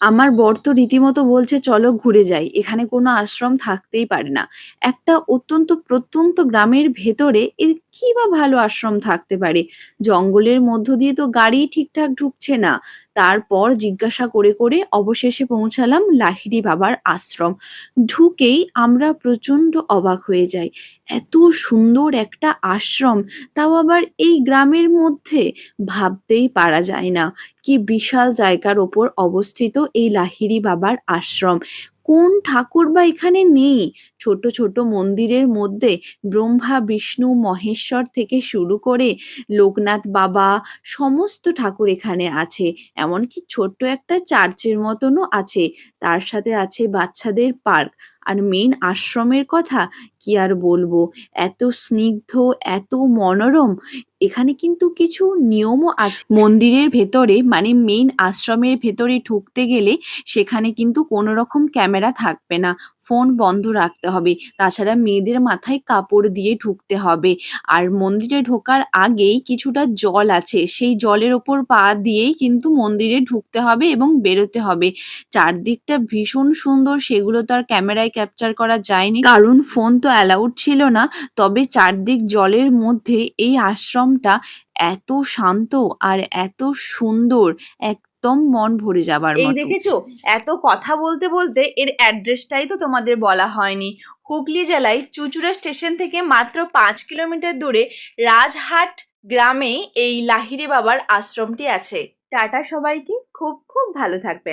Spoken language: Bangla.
আমার বর তো রীতিমতো বলছে চলো ঘুরে যাই। এখানে কোনো আশ্রম থাকতেই পারে না। একটা অত্যন্ত প্রত্যন্ত গ্রামের ভেতরে এর কি বা ভালো আশ্রম থাকতে পারে? জঙ্গলের মধ্য দিয়ে তো গাড়ি ঠিকঠাক ঢুকছে না। তারপর জিজ্ঞাসা করে করে অবশেষে পৌঁছালাম লাহিড়ী বাবার আশ্রম। ঢুকেই আমরা প্রচণ্ড অবাক হয়ে যাই। এত সুন্দর একটা আশ্রম, তাও আবার এই গ্রামের মধ্যে! ভাবতেই পারা যায় না কি বিশাল জায়গার ওপর অবস্থিত এই লাহিড়ী বাবার আশ্রম। কোন ঠাকুর বা এখানে নেই? ছোট ছোট মন্দিরের মধ্যে ব্রহ্মা, বিষ্ণু, মহেশ্বর থেকে শুরু করে লোকনাথ বাবা, সমস্ত ঠাকুর এখানে আছে। এমনকি ছোট্ট একটা চার্চের মতনও আছে। তার সাথে আছে বাচ্চাদের পার্ক। আর মেইন আশ্রমের কথা কি আর বলবো! এত স্নিগ্ধ, এত মনোরম! এখানে কিন্তু কিছু নিয়মও আছে। মন্দিরের ভেতরে মানে মেইন আশ্রমের ভেতরে ঢুকতে গেলে সেখানে কিন্তু কোনো রকম ক্যামেরা থাকবে না। ফোন বন্ধ রাখতে হবে। তাছাড়া মেয়েদের মাথায় কাপড় দিয়ে ঢুকতে হবে। আর মন্দিরে ঢোকার আগেই কিছুটা জল আছে। সেই জলের ওপর পা দিয়েই কিন্তু মন্দিরে ঢুকতে হবে এবং বেরোতে হবে। চারদিকটা ভীষণ সুন্দর, সেগুলো তো আর ক্যামেরায় ক্যাপচার করা যায়নি। কারণ ফোন তো অ্যালাউড ছিল না। তবে চারদিক জলের মধ্যে এই আশ্রমটা এত শান্ত আর এত সুন্দর, একদম মন ভরে যাবার এই মতো। দেখেছো, এত কথা বলতে বলতে এর অ্যাড্রেসটাই তো তোমাদের বলা হয়নি। হুগলি জেলায় চুঁচুড়া স্টেশন থেকে মাত্র 5 কিলোমিটার দূরে রাজহাট গ্রামে এই লাহিড়ী বাবার আশ্রমটি আছে। টাটা সবাইকে, খুব খুব ভালো থাকবেন।